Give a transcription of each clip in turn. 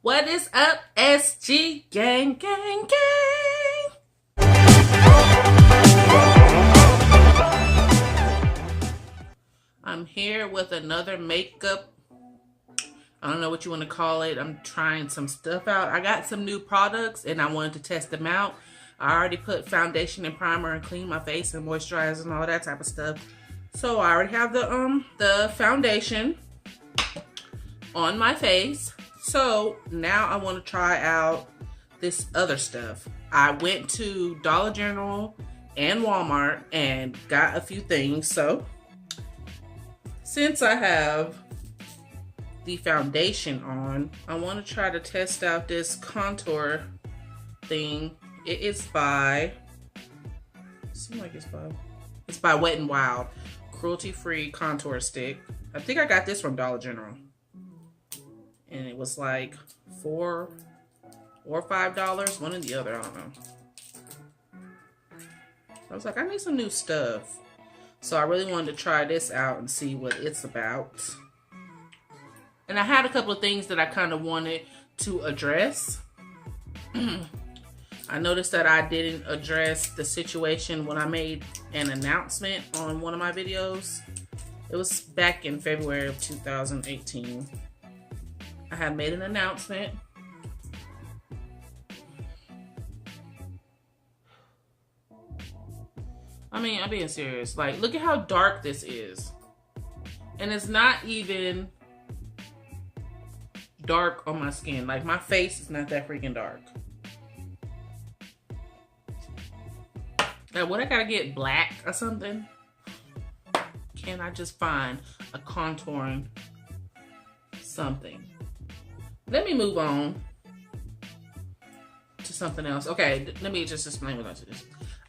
What is up, SG gang, gang, gang? I'm here with another makeup. I don't know what you want to call it. I'm trying some stuff out. I got some new products and I wanted to test them out. I already put foundation and primer and clean my face and moisturize and all that type of stuff. So I already have the foundation on my face. So now I want to try out this other stuff. I went to Dollar General and Walmart and got a few things. So since I have the foundation on, I want to try to test out this contour thing. It is by, it's by Wet n Wild, cruelty-free contour stick. I think I got this from Dollar General. And it was like $4 or $5, one or the other, I don't know. I was like, I need some new stuff. So I really wanted to try this out and see what it's about. And I had a couple of things that I kind of wanted to address. I noticed that I didn't address the situation when I made an announcement on one of my videos. It was back in February of 2018. I had made an announcement. I mean, I'm being serious. Like, look at how dark this is. And it's not even dark on my skin. Like, my face is not that freaking dark. Now, what, I gotta get black or something? Can I just find a contouring something? Let me move on to something else. Okay, let me just explain what I did.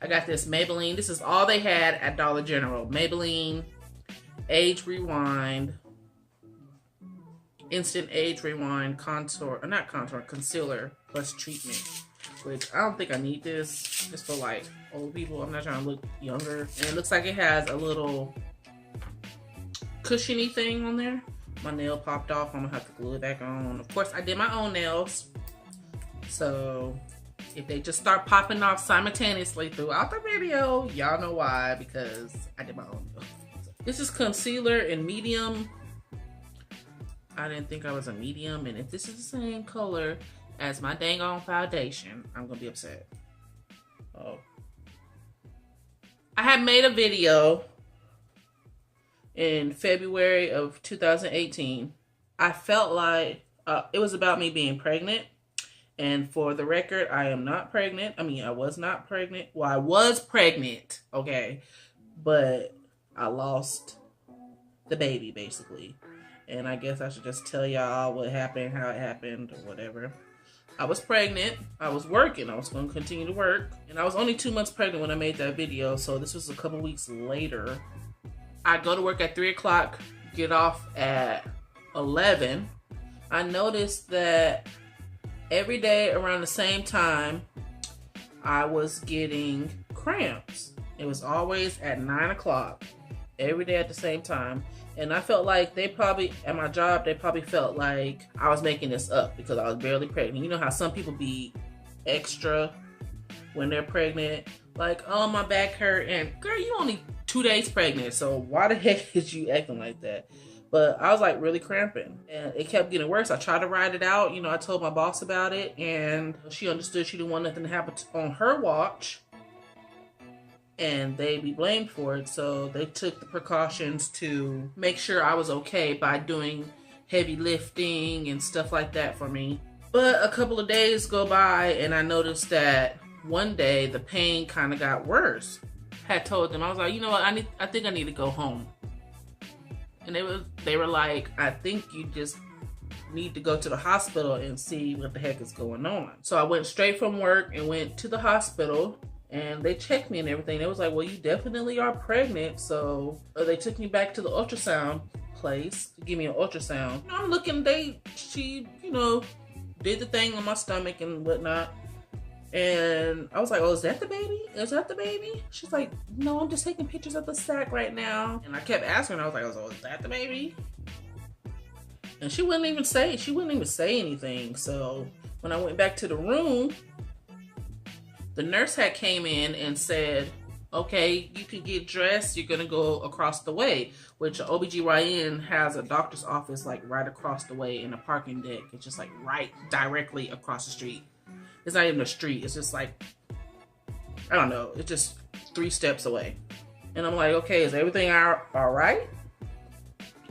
I got this Maybelline. This is all they had at Dollar General. Maybelline Age Rewind, Instant Age Rewind Contour, or not contour, concealer plus treatment. Which I don't think I need this. Just for like old people. I'm not trying to look younger. And it looks like it has a little cushiony thing on there. My nail popped off. I'm gonna have to glue it back on. Of course, I did my own nails. So if they just start popping off simultaneously throughout the video, y'all know why, because I did my own nails. This is concealer in medium. I didn't think I was a medium, and if this is the same color as my dang on foundation, I'm gonna be upset. Oh. I had made a video in February of 2018. I felt like it was about me being pregnant. And for the record, I am not pregnant. I mean, I was not pregnant. Well, I was pregnant, okay? But I lost the baby, basically. And I guess I should just tell y'all what happened, how it happened, or whatever. I was pregnant. I was working. I was going to continue to work. And I was only 2 months pregnant when I made that video. So this was a couple weeks later. I go to work at 3 o'clock, get off at 11. I noticed that every day around the same time, I was getting cramps. It was always at 9 o'clock, every day at the same time. And I felt like they probably, at my job, they probably felt like I was making this up because I was barely pregnant. You know how some people be extra when they're pregnant? Like, oh, my back hurt, and girl, you only 2 days pregnant, so why the heck is you acting like that? But I was like really cramping, and it kept getting worse. I tried to ride it out. You know, I told my boss about it, and she understood she didn't want nothing to happen on her watch, and they'd be blamed for it. So they took the precautions to make sure I was okay by doing heavy lifting and stuff like that for me. But a couple of days go by, and I noticed that one day the pain kind of got worse. I had told them, I was like, you know what, I think I need to go home. And they were like, I think you just need to go to the hospital and see what the heck is going on. So I went straight from work and went to the hospital, and they checked me and everything. They was like, well, you definitely are pregnant. So they took me back to the ultrasound place to give me an ultrasound. I'm looking, she, you know, did the thing on my stomach and whatnot. And I was like, oh, is that the baby? Is that the baby? She's like, no, I'm just taking pictures of the sack right now. And I kept asking her, I was like, oh, is that the baby? And she wouldn't even say anything. So when I went back to the room, the nurse had came in and said, okay, you can get dressed. You're going to go across the way, which OBGYN has a doctor's office like right across the way in a parking deck. It's just like right directly across the street. It's not even a street. It's just like, I don't know. It's just 3 steps away. And I'm like, okay, is everything all right?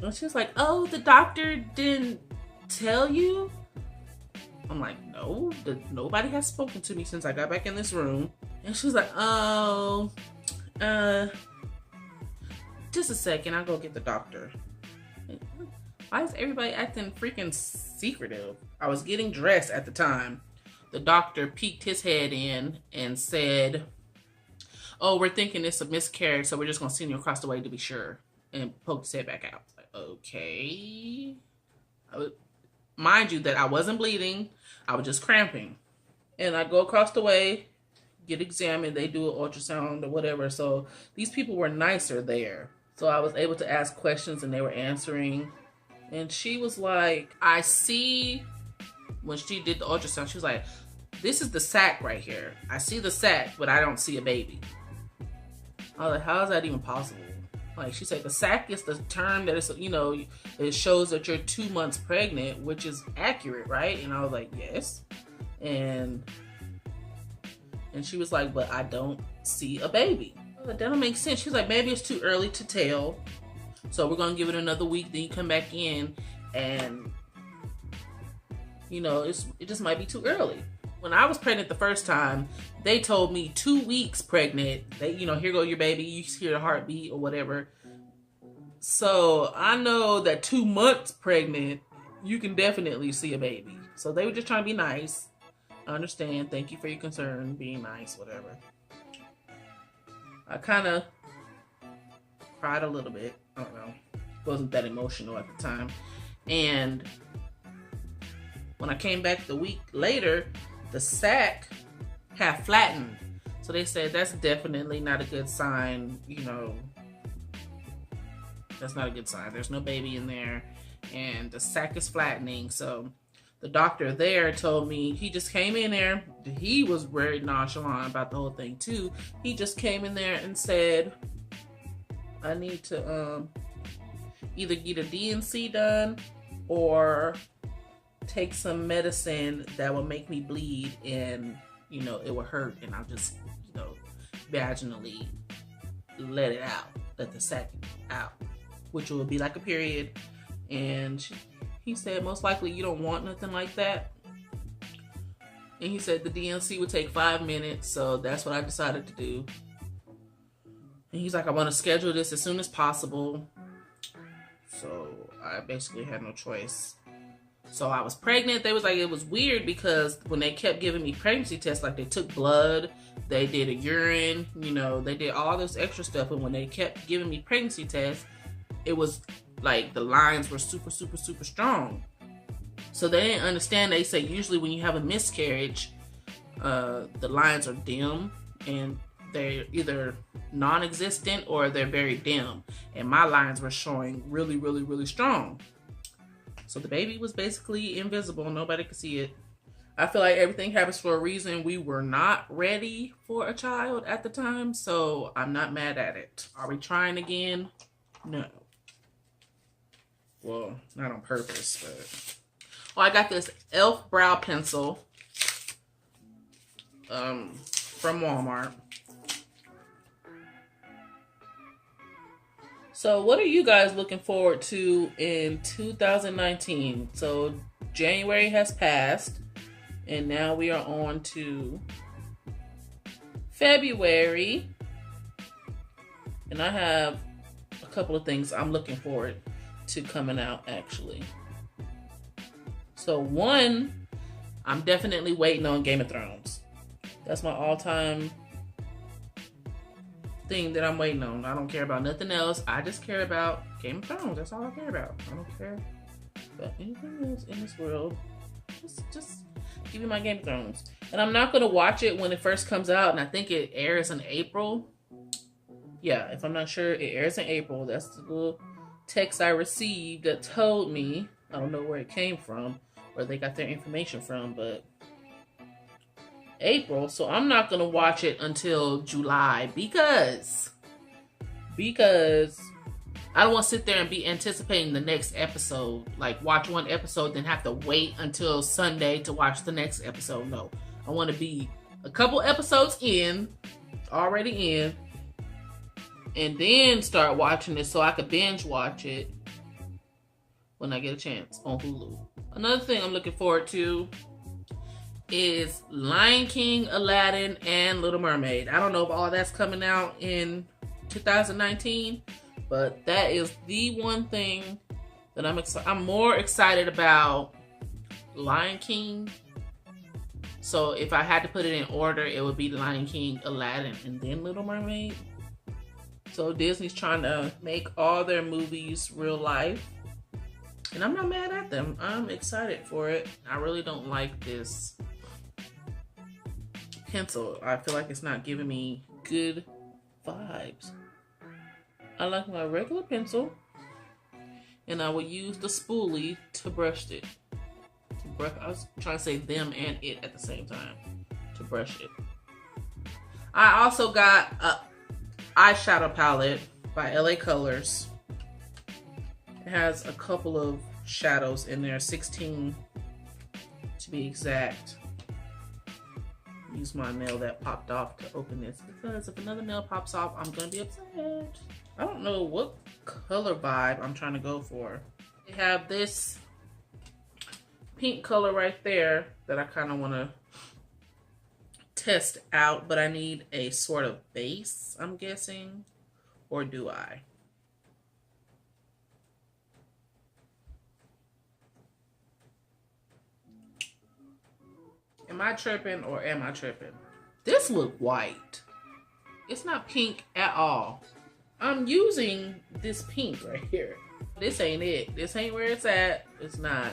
And she's like, oh, the doctor didn't tell you? I'm like, no, nobody has spoken to me since I got back in this room. And she's like, oh, just a second, I'll go get the doctor. Why is everybody acting freaking secretive? I was getting dressed at the time. The doctor peeked his head in and said, oh, we're thinking it's a miscarriage, so we're just going to send you across the way to be sure. And poked his head back out. Like, okay. Mind you that I wasn't bleeding. I was just cramping. And I go across the way, get examined. They do an ultrasound or whatever. So these people were nicer there. So I was able to ask questions and they were answering. And she was like, I see, when she did the ultrasound, she was like, this is the sac right here. I see the sac, but I don't see a baby. I was like, how is that even possible? Like, she said, the sac is the term that is, you know, it shows that you're 2 months pregnant, which is accurate, right? And I was like, yes. And she was like, but I don't see a baby. That don't make sense. She's like, maybe it's too early to tell. So we're going to give it another week. Then you come back in and, you know, it just might be too early. When I was pregnant the first time, they told me 2 weeks pregnant. They, you know, here go your baby. You hear the heartbeat or whatever. So I know that 2 months pregnant, you can definitely see a baby. So they were just trying to be nice. I understand. Thank you for your concern. Being nice, whatever. I kind of cried a little bit. I don't know. Wasn't that emotional at the time. And when I came back the week later, the sac had flattened. So they said that's definitely not a good sign. You know, that's not a good sign. There's no baby in there. And the sac is flattening. So the doctor there told me, he just came in there. He was very nonchalant about the whole thing too. He just came in there and said, I need to either get a D&C done or take some medicine that will make me bleed, and you know it will hurt, and I'll just, you know, vaginally let it out, let the sac out, which will be like a period. And he said most likely you don't want nothing like that. And he said the D&C would take 5 minutes, so that's what I decided to do. And he's like, I want to schedule this as soon as possible. So I basically had no choice. So I was pregnant. They was like, it was weird because when they kept giving me pregnancy tests, like they took blood, they did a urine, you know, they did all this extra stuff. And when they kept giving me pregnancy tests, it was like the lines were super, super, super strong. So they didn't understand. They say usually when you have a miscarriage, the lines are dim and they're either non-existent or they're very dim. And my lines were showing really, really, really strong. So the baby was basically invisible. Nobody could see it. I feel like everything happens for a reason. We were not ready for a child at the time, so I'm not mad at it. Are we trying again? No. Well, not on purpose, but... Oh, I got this e.l.f. brow pencil from Walmart. So what are you guys looking forward to in 2019? So January has passed and now we are on to February. And I have a couple of things I'm looking forward to coming out actually. So one, I'm definitely waiting on Game of Thrones. That's my all-time thing that I'm waiting on. I don't care about nothing else. I just care about Game of Thrones. That's all I care about. I don't care about anything else in this world. Just give me my Game of Thrones. And I'm not going to watch it when it first comes out. And I think it airs in April. Yeah, if I'm not sure, it airs in April. That's the little text I received that told me. I don't know where it came from, where they got their information from, but April. So I'm not gonna watch it until July because I don't want to sit there and be anticipating the next episode. Like watch one episode, then have to wait until Sunday to watch the next episode. No, I want to be a couple episodes in, already in, and then start watching it so I could binge watch it when I get a chance on Hulu. Another thing I'm looking forward to is Lion King, Aladdin, and Little Mermaid. I don't know if all that's coming out in 2019, but that is the one thing that I'm more excited about. Lion King. So if I had to put it in order, it would be Lion King, Aladdin, and then Little Mermaid. So Disney's trying to make all their movies real life. And I'm not mad at them. I'm excited for it. I really don't like this pencil. I feel like it's not giving me good vibes. I like my regular pencil. And I will use the spoolie to brush it. I was trying to say them and it at the same time. To brush it. I also got a eyeshadow palette by LA Colors. It has a couple of shadows in there, 16 to be exact. Use my nail that popped off to open this because if another nail pops off, I'm gonna be upset. I don't know what color vibe I'm trying to go for. They have this pink color right there that I kind of want to test out, but I need a sort of base, I'm guessing, or do I? Am I tripping or am I tripping? This look white. It's not pink at all. I'm using this pink right here. This ain't it. This ain't where it's at. It's not.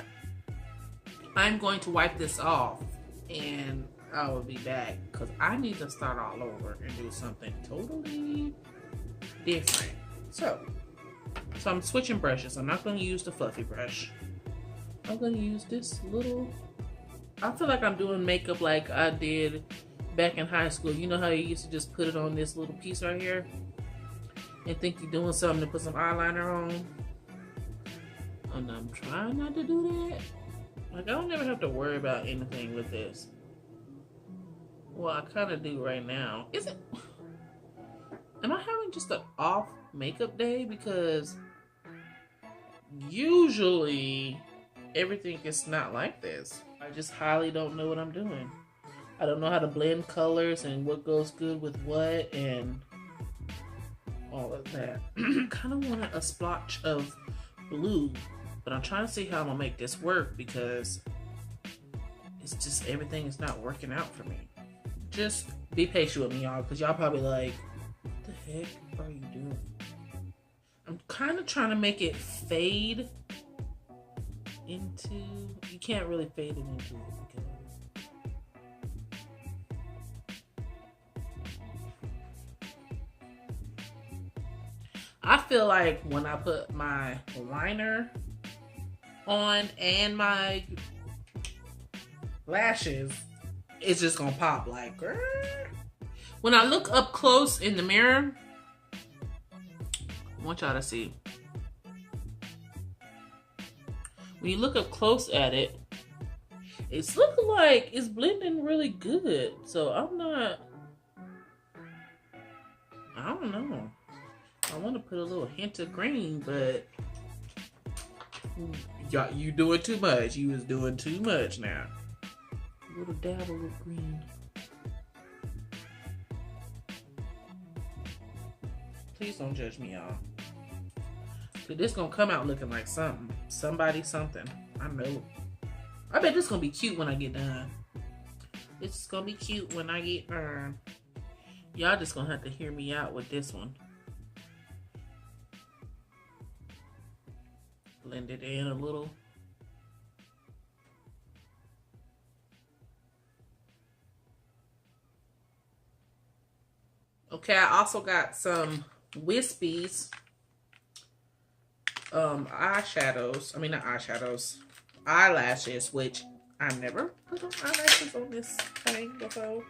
I'm going to wipe this off and I will be back because I need to start all over and do something totally different. So I'm switching brushes. I'm not going to use the fluffy brush. I'm going to use this little. I feel like I'm doing makeup like I did back in high school. You know how you used to just put it on this little piece right here and think you're doing something to put some eyeliner on? And I'm trying not to do that. Like, I don't ever have to worry about anything with this. Well, I kind of do right now. Is it? Am I having just an off makeup day? Because usually everything is not like this. I just highly don't know what I'm doing. I don't know how to blend colors and what goes good with what and all of that. I kind of wanted a splotch of blue, but I'm trying to see how I'm gonna make this work because it's just everything is not working out for me. Just be patient with me, y'all, because y'all probably like, what the heck are you doing? I'm kind of trying to make it fade into, you can't really fade it into it because I feel like when I put my liner on and my lashes, it's just gonna pop like, grrr. When I look up close in the mirror, I want y'all to see. When you look up close at it, it's looking like it's blending really good. So I don't know. I want to put a little hint of green, but y'all, you doing too much. You was doing too much now. A little dabble of green. Please don't judge me, y'all. This gonna come out looking like something. Somebody, something. I know. I bet this gonna be cute when I get done. It's gonna be cute when I get done. Y'all just gonna have to hear me out with this one. Blend it in a little. Okay, I also got some wispies eyeshadows. I mean, not eyeshadows. Eyelashes, which I never put on eyelashes on this thing before.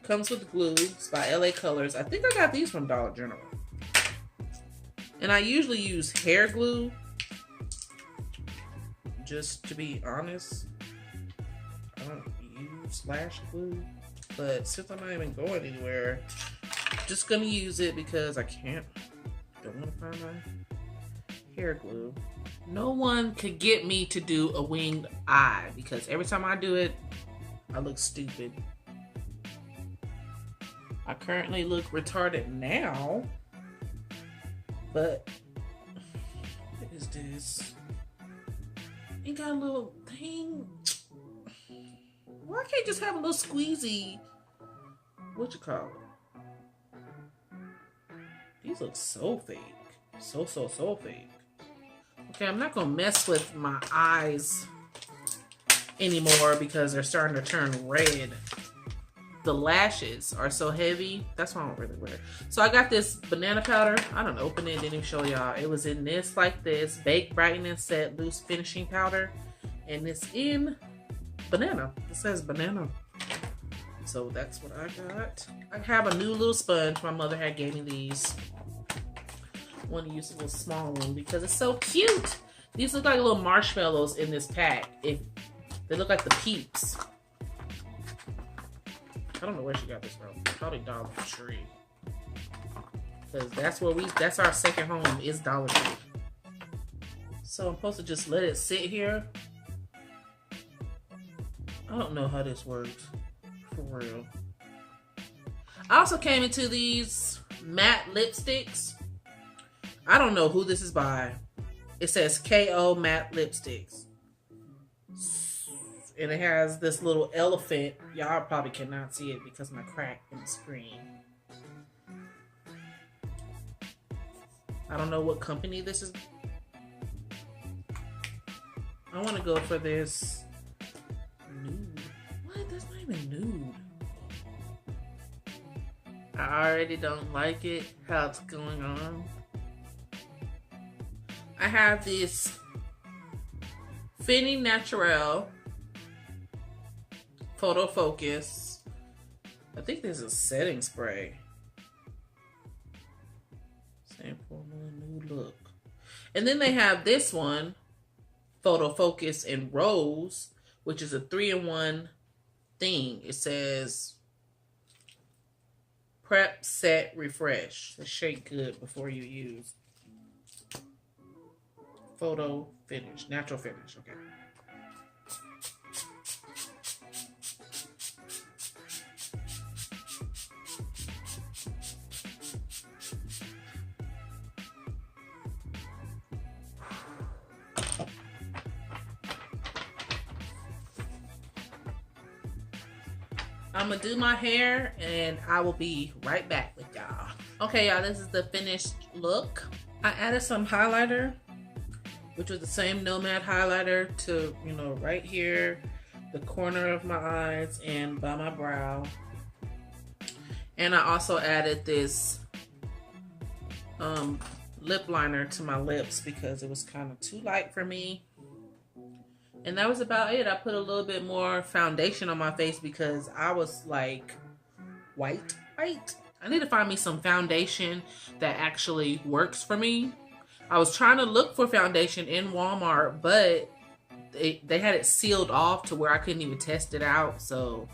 Comes with glue. It's by LA Colors. I think I got these from Dollar General. And I usually use hair glue. Just to be honest, I don't use lash glue. But since I'm not even going anywhere, I'm just gonna use it because I don't want to find my hair glue. No one could get me to do a winged eye because every time I do it, I look stupid. I currently look retarded now, but what is this? It got a little thing. Why can't just have a little squeezy? What you call it? These look so fake. So fake. Okay, I'm not gonna mess with my eyes anymore because they're starting to turn red. The lashes are so heavy. That's why I don't really wear it. So I got this banana powder. I don't open it, didn't even show y'all. It was in this like this. Bake, Brighten, and Set Loose Finishing Powder. And it's in banana. It says banana. So that's what I got. I have a new little sponge. My mother had gave me these. I want to use a little small one because it's so cute. These look like little marshmallows in this pack. They look like the Peeps. I don't know where she got this from. Probably Dollar Tree. Because that's our second home is Dollar Tree. So I'm supposed to just let it sit here. I don't know how this works. For real. I also came into these matte lipsticks. I don't know who this is by. It says KO matte lipsticks. And it has this little elephant. Y'all probably cannot see it because of my crack in the screen. I don't know what company this is. I want to go for this nude. What? That's not even nude. I already don't like it, how it's going on. I have this Fenty Naturel Photo Focus. I think this is setting spray. Same formula, new look. And then they have this one, Photo Focus in Rose, which is a 3-in-1 thing. It says prep, set, refresh. So shake good before you use. Photo finish, natural finish. Okay. I'm gonna do my hair and I will be right back with y'all. Okay, y'all, this is the finished look. I added some highlighter, which was the same Nomad highlighter to, you know, right here, the corner of my eyes and by my brow. And I also added this lip liner to my lips because it was kind of too light for me. And that was about it. I put a little bit more foundation on my face because I was like white. I need to find me some foundation that actually works for me. I was trying to look for foundation in Walmart, but they had it sealed off to where I couldn't even test it out. So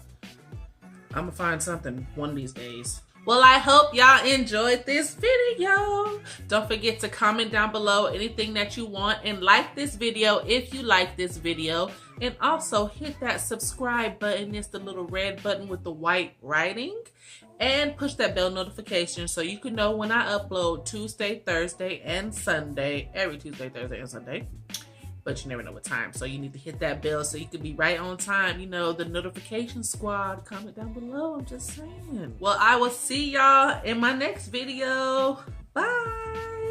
I'm gonna find something one of these days. Well, I hope y'all enjoyed this video. Don't forget to comment down below anything that you want and like this video if you like this video. And also hit that subscribe button. It's the little red button with the white writing. And push that bell notification so you can know when I upload Tuesday, Thursday, and Sunday. Every Tuesday, Thursday, and Sunday. But you never know what time. So you need to hit that bell so you can be right on time. You know, the notification squad. Comment down below. I'm just saying. Well, I will see y'all in my next video. Bye.